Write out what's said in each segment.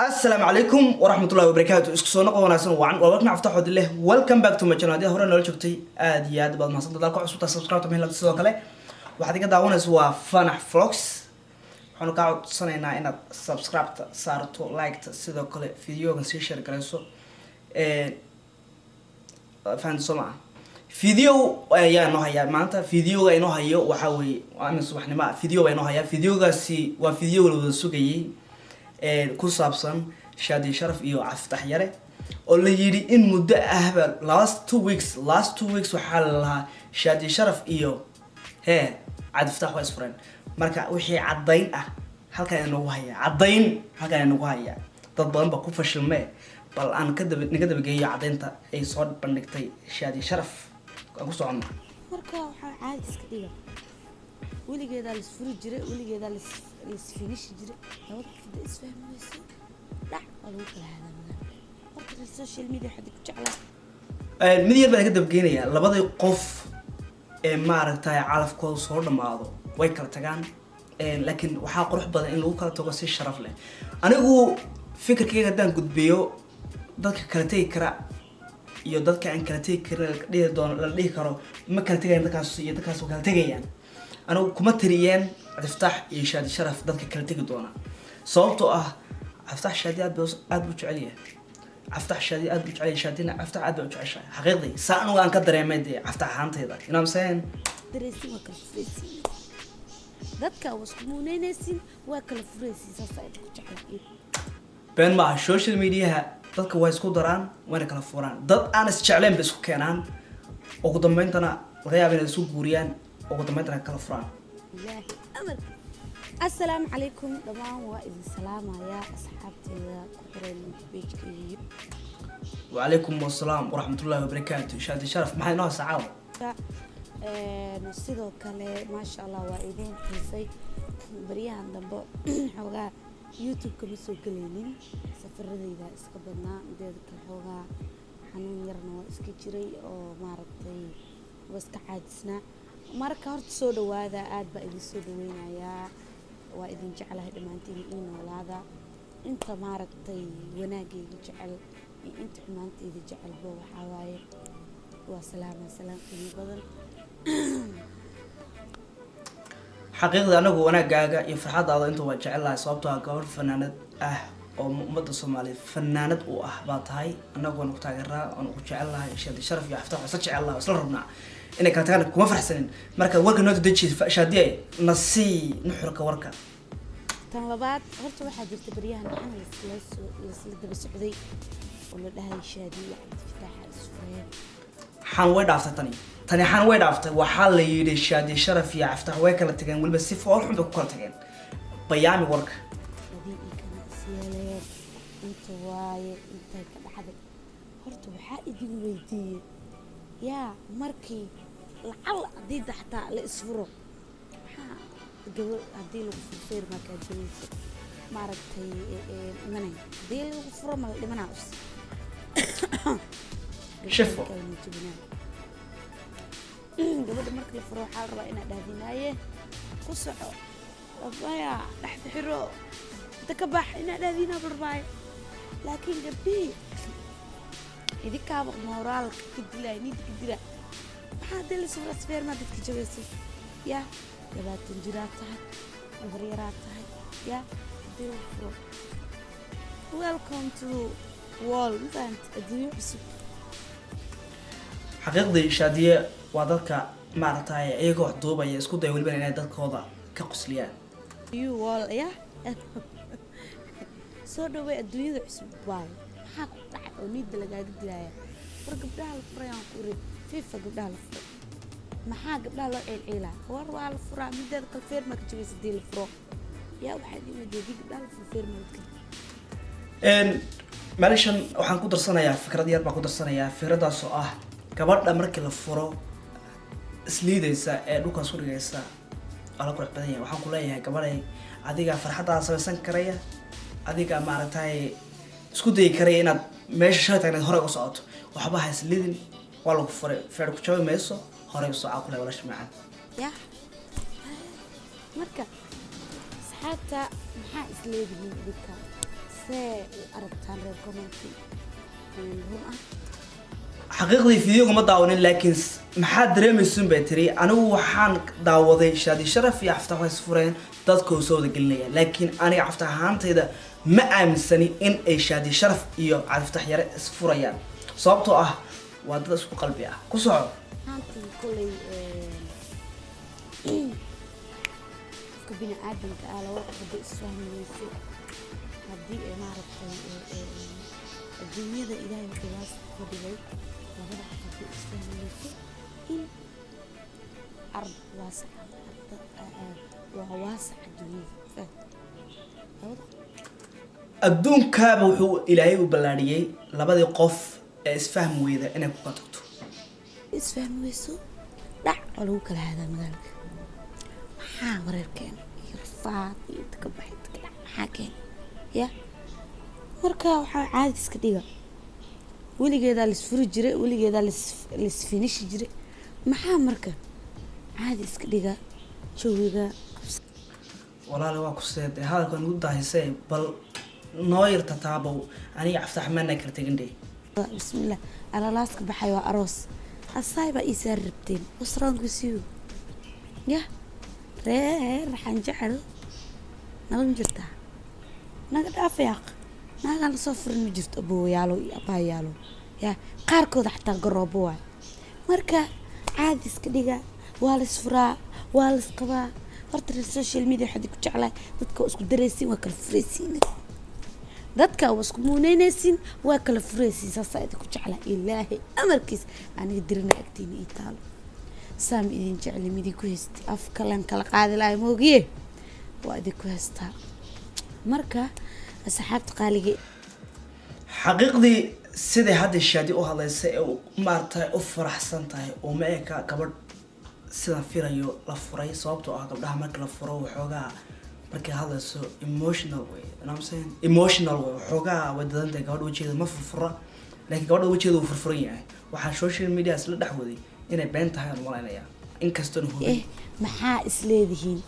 السلام عليكم ورحمة الله وبركاته. اسكو سو نقو وناسن وعن وبكنا افتحوا دله ويلكم باك تو ماي شانل. هذه هورا نول جوجتي aad iyo aad baad ma sanad dalka cusubta subscribe tamay la sidoo kale waxaad iga daawanaysaa waa Fanax Vlogs. waxaan ka codsanaynaa inaad subscribe saarto, like sidoo kale video-ga si share garayso fan soma video ayaa noo haya maanta. video-ga inoo hayo waxa weeye aan subaxnimo video inoo haya. video-gaasi waa video la wada sugayay ku saabsan Shaadi Sharaf iyo Aftax Yare oo la yiri in muddo ahba last 2 weeks waxa la lahaa Shaadi Sharaf iyo Aftax waa isfureen. marka wixii cadayn ah halkan inoo haya dad badan ba ku fashilmay bal aan ka daba geeyo cadaynta ay soo bandhigtay Shaadi Sharaf ku socon. marka waxa caadi iska dhiga wiligeeda la isfuri jiray, wiligeeda la isfinish jiray, labada qof isfahmayso dhac wada kala hadalna. marka social media xad ku jeclaa mid yar baan ka daba geenaya labada qof ee maaragtay calafkooda soo dhamaado way kala tagaan laakiin waxa qurux badan in lagu kala tago si sharaf leh. anigu fikirkayga hadaan gudbiyo dadka kala tagi kara iyo dadka aan kala tagi karin la dhihi karo ma kala tagayaan dadkaas iyo dadkaas oo kala tagayaan. anigu kuma tiriyeen Aftax iyo Shaadi Sharaf dadka kala tagi doona sababtoo ah Aftax Shaadi aad buu jecel yahay. Aftax Shaadi aad buu jecel yahay, Shaadina Aftax aad buu jecel yahay. xaqiiqdii saan aan ka dareemay Aftax ahaantayda inaan seen dareesi waa kala furaysi dadka wasku muuneynaysin waa kala furaysi saas ay ku jeclaa been ma social media dadka way isku daraan wana kala furaan. dad aan is jecleen bay isku keenaan ugu dambeyntina laga yaabo inay isku guuriyaan ugu dambeyntina kala furaan. amar assalaamu calaykum dhamaan waa idin salaamaya asxaabteeda ku xiran page-kayga wa calaykum assalaam wa rahmatullahi wa barakatuh. Shaadi Sharaf maxay noo saacaw sidoo kale maasha Allah waa idin xiisay bariyahan dambe xogaa YouTube kama soo galeynin safaradayda iska badnaa mideeda kale xogaa xanuun yarna waa iska jiray oo maaragtay waa iska caajisnaa. marka horta soo dhawaada aad baa idin soo dhaweynayaa waa idin jecelahay dhammaantiin in noolaada inta maaragtay wanaagayga jecel iyo inta xumaantayda jecelba waxaa waaye waa salaam qiimo badan. xaqiiqda anagu wanaagaaga iyo farxadaada inta waa jecelahay sababtoo ah gabar fanaanad ah oo ummadda Soomaaliyeed fanaanad u ah baa tahay. anagu waan ku taageeraa waan ku jecelahay Shaadi Sharaf iyo Aftax waa jecelahay isla rabnaa inay kala tagaan kuma farxsanin. marka warka noo dejiis Shaadi nasi nuxurka warka tan labaad horta waxaa jirta bariyahan la daba socday oo la dhahay Shaadi iyo Aftax isfureen xan way dhaaftay tani xan way dhaaftay. waxaa la yiri Shaadi Sharaf iyo Aftax way kala tageen waliba si fool xun bay ku kala tageen. bayaami warka hadii kana siyaaleed inta waaye inta ka dhaxday horta waxaa idin weydiiyay yaa markii lacal hadii dhaxta la isfuro gabadh hadii lagu furo marka jilisa maaragtay manay hadii lagu furo ma dhimanaa shifo gabadha marka la furo waxaa la rabaa inaad dhahdinaaye ku soco abaya dhaxda xiro dadka bax inaad dhahdinaa barbaay laakiin gabdhii idinkaaba moraalka ka dilay nidka dila maxaa dil soo asfeer ma dadka jabeysay ya gabaatan jiraad tahay abaryaraad tahay ya dil furo. welcome to wall event adduunyo cusub. xaqiiqdii Shaadiye waa dadka maaragtay iyagoo duubaya isku day waliba inay dadkooda ka qosliyaan. you wall ya soo dhaweey adduunyada cusub waay maxaa ku dhacay oo nida lagaaga dilaya war gabdhaha la furayaan ku rid fifa gabdhaha la furo maxaa gabdhaha loo ceelceela war waa la furaa mideeda kale feer ma ka jabaysa dil furo yaa waxaa dhimaday gabdhaha la furo feer ma ka maalishan waxaan ku darsanayaa fikrad yar baan ku darsanayaa fikradaas oo ah gabadha markii la furo isliidaysa ee dhulkaas ku dhigaysa ala qurux badan yahay. waxaan ku leeyahay gabadhay adiga farxadaada samaysan karaya, adiga maaragtay isku day karaya inaad meesha shaqada hore u socoto. waxba ha isliidin waa lagu furay feer ku jabay meeso hore u socod ku leeyahay walaasha macaan ya marka saxaabta maxaa isleedihiin dadka see aragtaan reer commenti run ah xaqiiqdii fiidiyowga ma daawanin laakiin maxaa dareemaysun bay tiri anigu waxaan daawaday shaadi sharaf iyo caftax way isfureen dadka oo soo wada gelinaya laakiin aniga caftax ahaantayda ma aaminsani in ay shaadi sharaf iyo caftax yare isfurayaan sababtoo ah waa dad isku qalbi ah ku soco haantii kulay qofka bini aadamka ah laba qodob isfahmayso haddii ay maaragtay adduunyada ilaahay wuxuu waas ku dhigay labada qodob isfahmayso in ard waasac waa waasac adduunyada labada adduunkaaba wuxuu ilaahay u ballaadhiyey labadii qof ee isfahm weyda inay ku kala tagto isfahmayso dhac oo lagu kala haadaa magaalka maxaa wareerkeena iyo rafaad iyo dadka baxay dadka dhac maxaa keena ya marka waxaa caadi iska dhiga weligeedaa laisfuri jiray weligeedaa laisfinishi jiray maxaa marka caadi iska dhiga jawiga qabsa walaali waa ku seeday hadalkan ugu daahisay bal noo yarta taabow aniga caftax maana kala tegin dheh bismillah alalaaska baxay waa aroos asaay baa ii saar rabteen wasraankusiiyo ya reer raxaan jecel nabad ma jirtaa naga dhaafayaaq naagaan lasoo furin ma jirto aboowayaalo iyo abaayaalo ya qaarkooda xataa garoobo waay marka caadi iska dhiga waa laisfuraa waa laisqabaa horta reer social media waxaad ku jeclaa dadka waa isku daraysiin waa kala furaysiin dadka waa isku muuneynaysiin waa kala furaysiin saasaa idinku jeclaa ilaahay amarkiis aniga dirina agtiina ii taalo saam idin jecli midinku haysta afkalan kala qaadi lahay moogiye waa idinku haystaa marka asxaabta qaaliga xaqiiqdii siday hadda shaadi u hadlaysay ee maaragtay u faraxsan tahay oo ma eka gabadh sidan filayo la furay sababtoo ah gabdhaha marka la furo waxoogaa markay hadlayso emotional way emotional way waxoogaa wadadanta gabadha wajeeda ma furfura laakiin gabadha wajeeda uu furfuran yahay waxaa social media isla dhexwaday inay been tahay aan malaynayaa inkastoona hubin maxaa isleedihiin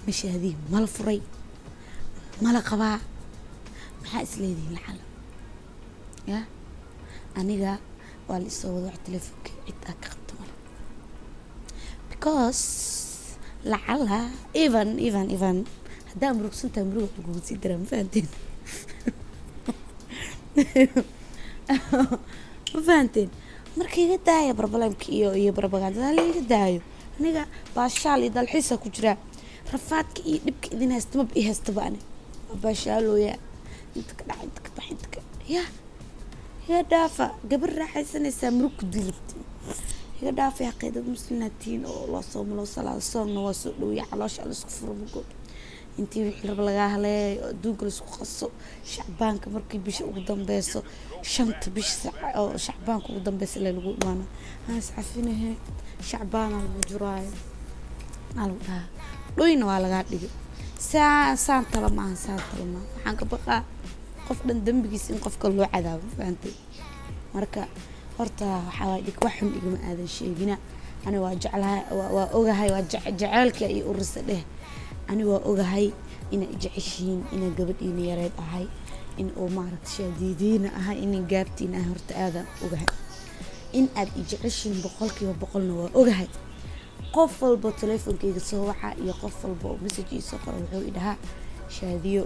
mashaadii mala furay mala qabaa maxaa isleedihiin lacala ya aniga waa la isoo wada wax telefoonka cid aa ka qabto mala because lacala even haddaa murugsantahay muruga lagugu sii daraa ma fahanteen ma fahanteen marka iga daaya barbalamka iyo barbagandada hala iga daayo aniga baashaal iyo dalxiisa ku jiraa rafaadka iyo dhibka idin haysta maba i haystaba ani waa baashaalooya inta ka dhaca inta ka baxa inta ka ya iga dhaafa gabar raaxaysanaysaa murug ku dilibti iga dhaafa yaqay dad muslimaatiin oo loo soomo loo salaado soomna waa soo dhawiya caloosha la isku furo magood intii wixii raba lagaa haleeyo adduunka la isku qaso shacbaanka markii bisha ugu dambeyso shanta bisha oo shacbaanka ugu dambeysa lagu imaano haas cafinahe shacbaana lagu jiraayo lagu dhaha dhoyna waa lagaa dhigay saan tala maahan waxaan ka baqaa qof dhan dambigiisa in qofka loo cadaabo fahamtay marka horta waxaa waay dhig wax xun igama aadan sheegina ani waa jeclahay waa ogahay waa jaceelka iyo urisa dheh ani waa ogahay inay jeceshiin inay gabadhiina yareed ahay in uu maaragtay shaadiidiina ahay inay gaabtiina ahay horta aadan ogahay in aad jeceshiin 100% waa ogahay qof walba telefoonkeyga soo waxa iyo qof walba oo message ii soo qoro wuxuu i dhahaa shaadiyo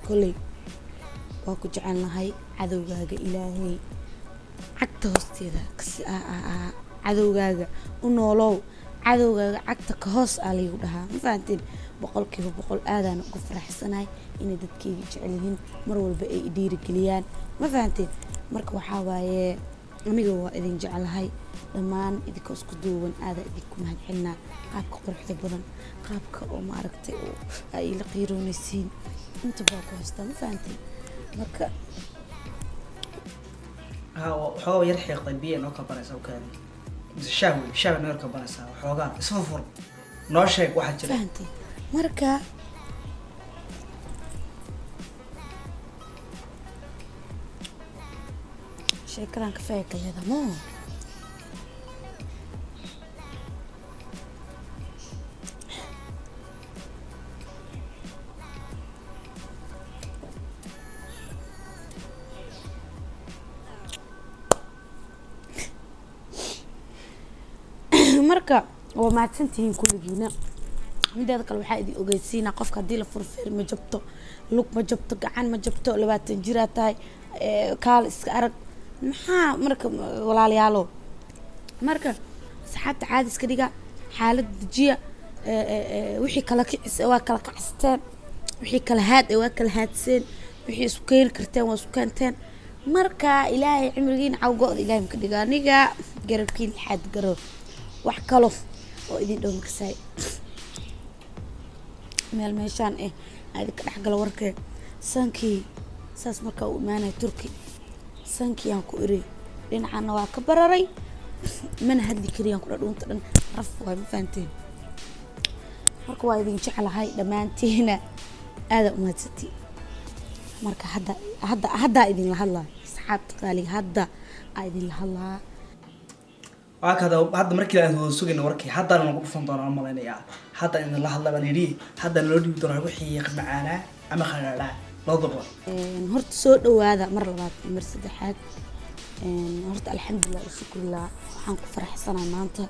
koley waa ku jecelnahay cadowgaaga ilaahay cagta hoosteeda cadowgaaga u noolow cadowgaaga cagta ka hoos aa laygu dhahaa ma fahanteen 100% aadaan ugu faraxsanahay inay dadkeyga jecel yihiin mar walba ay i dhiirigeliyaan ma fahanteen marka waxaa waaye aniga waa idin jeclahay dhammaan idinka isku duuban aada idinku mahadcelinaa qaabka quruxda badan qaabka oo maaragtay oo ay la qiiroonaysiin inta baa ku haystaa ma fahanteen marka waxoogaa yar xiiqday biyo noo kabanaysa u kaadi shaawi noo kabanaysaa waxoogaa isfa fur noo sheeg waxaa jira fahanteen marka sheekadan kafeega kaleeda mo marka waa mahadsantihiin kulligiina mideeda kale waxaa idin ogeysiinaa qofka haddii la furfeer ma jabto lug ma jabto gacan ma jabto 20 jir aad tahay kaal iska arag maxaa marka walaalayaalo marka asxaabta caadi iska dhiga xaalad dejiya wixii kala kicis waa kala kacisteen wixii kala haad waa kala haadseen wixii isku keen karteen waa isku keenteen marka ilaahay cimrigiina cawgooda ilaahay ma ka dhiga aniga garabkiin xad garo wax kalo oo idin dhow makasay meel meeshaan aad ka dhaxgal warkee sankii saas marka uu imaanay turki sankii aan ku iri dhinacana waa ka bararay mana hadli kariyaan ku dhunta dhan raf waa ma fahanteen marka waa idin jeclahay dhamaantiina aada u mahadsantiin marka hadda idin la hadlaa asxaabta qaaliga hadda idin la hadlaa hadda markii aan wada sugayno warkii haddana nagu dhufan doonaa malaynayaa hadda in la hadla baan yidhi hadda loo dhiibi doonaa wixii macaanaa ama khadhaadhaa labadaba horta soo dhawaada mar labaad mar saddexaad horta alxamdulilah shukrillah waxaan ku faraxsanaa maanta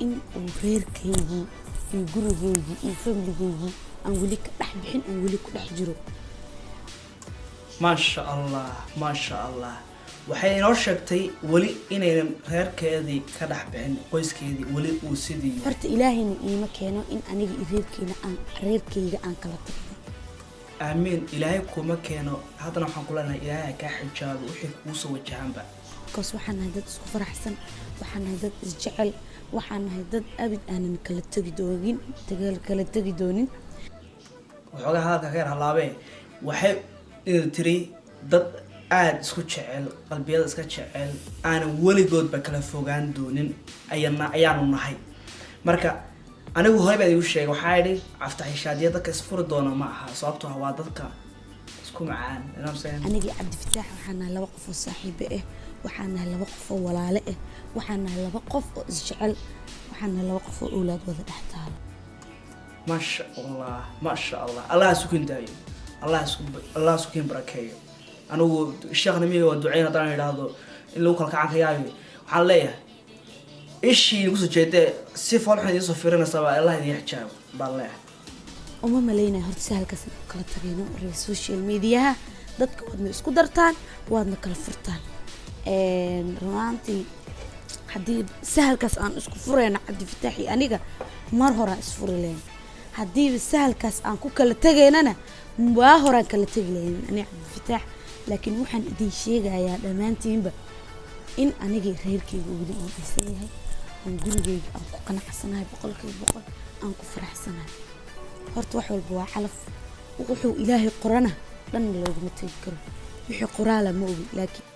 in uu reerkeygii iyo gurigeygii iyo familigeygii aan weli ka dhex bixin aan weli ku dhex jiro maasha allah waxay inoo sheegtay weli inaynan reerkeedii ka dhex bixin qoyskeedii weli uu sidii horta ilaahayna iima keeno in aniga iyo reerkeyga aan kala tagno aamiin ilaahay kuma keeno haddana waxaan ku leenahay ilaahay kaa xijaabo wixii kuu soo wajahanba because waxaan nahay dad isku faraxsan waxaan nahay dad isjecel waxaan nahay dad abid aanan kala tegi doonin waxoogaa hadalka ka yar halaabee waxay tiri dad aada isku jecel qalbiyada iska jecel aanan weligoodba kala fogaan doonin ayaanu nahay marka anigu horey baa igu sheegay waxaa idhi caftaxishaadiya dadka isfuri doona ma aha sababtoo waa dadka isku macaan anigii cabdifataax waxaan nahay 2 qof oo saaxiibo waxaan nahay 2 qof oo walaale waxaan nahay 2 qof oo isjecel waxaan nahay 2 qof oo awlaad wada dhex taalo maasha allah allah sukin daayo allah sukin barakeeyo anigu sheekh nimiga waa duceyn haddaan idhaahdo in lagu kala kacan ka yaayo waxaan leeyahay ishii igu soo jeedee si foolxun idiin soo fiirinaysaaba allah idin xijaabo baan leeyahay uma malaynaya horta si halkaas ku kala tageyno reer social mediaha dadka waadna isku dartaan waadna kala furtaan runaantii haddii sahalkaas aan isku furayno cabdifataax iyo aniga mar horaan isfuri lahayn haddii sahalkaas aan ku kala tegaynana waa horaan kala tegi lahayn aniga cabdifataax laakiin waxaan idin sheegayaa dhammaantiinba in anigii reerkeyga weli uu dhisan yahay aan gurigeyga aan ku qanacsanahay 100% aan ku faraxsanahay horta wax walba waa calaf wuxuu ilaahay qorana dhan looguma tegi karo wixii qoraala ma ogi laakiin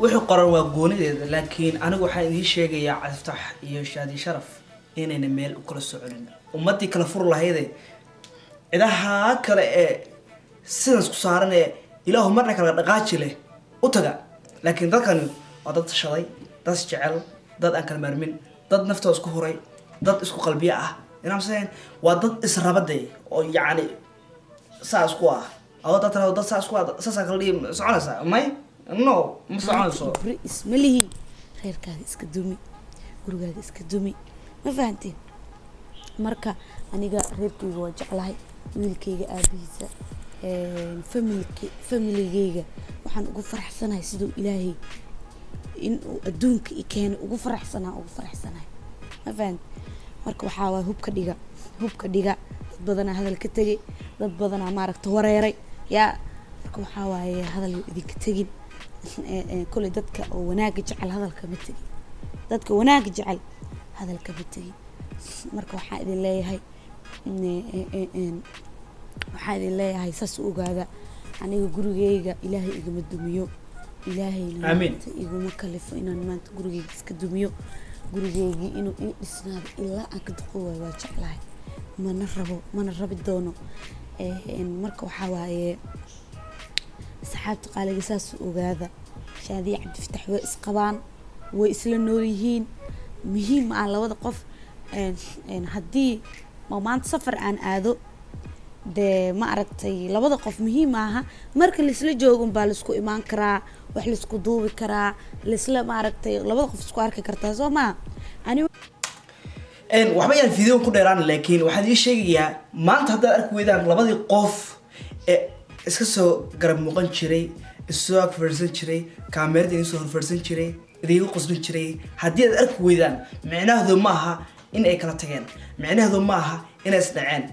wixii qoran waa goonideeda laakiin anigu waxaan idiin sheegayaa Cabdifataax iyo Shaadi Sharaf inayna meel u kala soconin ummadii kala fur lahayd cidaha kale sidan isku saaran ilaahu marna kala dhaqaaji leh u taga laakiin dadkan waa dad shaday dad jecel dad aan kala marmin dad naftooda isku horay dad isku qalbiya ah inaan sayn waa dad israbaday oo yaani saas ku ah oo dad saas ku ah saas kala dhig soconaysa may no ma soconayso ismalihi reerkaaga iska dumi gurigaaga iska dumi ma fahantiin marka aniga reerkeyga waa jeclahay wiilkeyga aabihiisa familigeyga waxaan ugu faraxsanahay sidoo ilaahay in uu adduunka i keenay ugu faraxsanahay ma fahant marka waxaa waa hubka dhiga dad badanaa hadal ka tegay dad badanaa maaragta wareeray yaa marka waxaa waaye hadal idinka tegin kulli dadka oo wanaaga jecel hadalka ma tegin dadka wanaaga jecel hadalka ma tegin marka waxaa idin leeyahay saas u ogaada aniga gurigeyga ilaahay igama dumiyo ilaahayna iguma kalifo inaan maanta gurigeyga iska dumiyo gurigeygii inuu ii dhisnaado ilaa aan ka duqo waayo waa jeclahay mana rabi doono marka waxaa waaye asxaabta qaaliga saas u ogaada Shaadiya Cabdifataax way isqabaan way isla nool yihiin muhiim ah labada qof haddii maanta safar aan aado de ma aragtay labada qof muhiim aha marka la isla joogo baa la isku imaan karaa wax la isku duubi karaa la isla ma aragtay labada qof isku arki kartaa soo ma ani waxba yaan video ku dheeraan laakiin waxaan ii sheegayaa maanta haddaad arki weydaan labadii qof ee iska soo garab muuqan jiray isoo ag fadhiisan jiray kaamirada idin soo horfadhiisan jiray idiga qoslin jiray haddii aad arki weydaan micnaheedu ma aha in ay kala tageen micnaheedu ma aha inay isdhaceen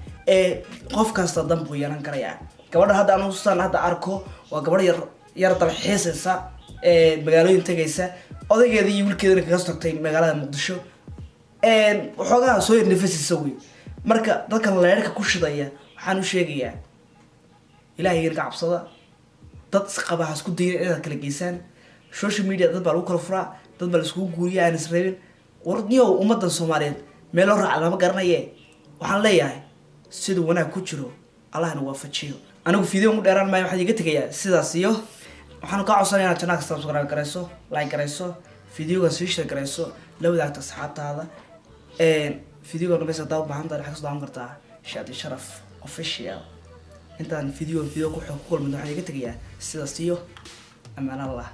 qof kasta dan buu yeelan karayaa gabadha hadda aan ustaan hadda arko waa gabadh yar dalxiisaysa magaalooyin tagaysa odaygeeda iyo wiilkeedana kaga tagtay magaalada muqdisho waxoogaa soo yar nafasisa wey marka dadkan leerka ku shidaya waxaan u sheegayaa ilaahay ka cabsada dad isqaba ha isku dayeen inaad kala geysaan social media dad baa lagu kala furaa dad baa la iskugu guuriyaa aan isreebin warniyow ummadan Soomaaliyeed meel loo raaca lama garanaye waxaan leeyahay sidoo wanaag ku jiro Allahna waafajiyo anigu video ugu dheeraan maayo waxaan iga tagayaa sidaas iyo waxaan ka codsanayaa channel ka subscribe gareyso like gareyso videoga sii share gareyso la wadaagta asxaabtaada videoga nabeysa daa u baahan tahay xaq soo kartaa Shaadi Sharaf official intaan video ku xog kulmay waxaan iga tagayaa sidaas iyo amaan Allah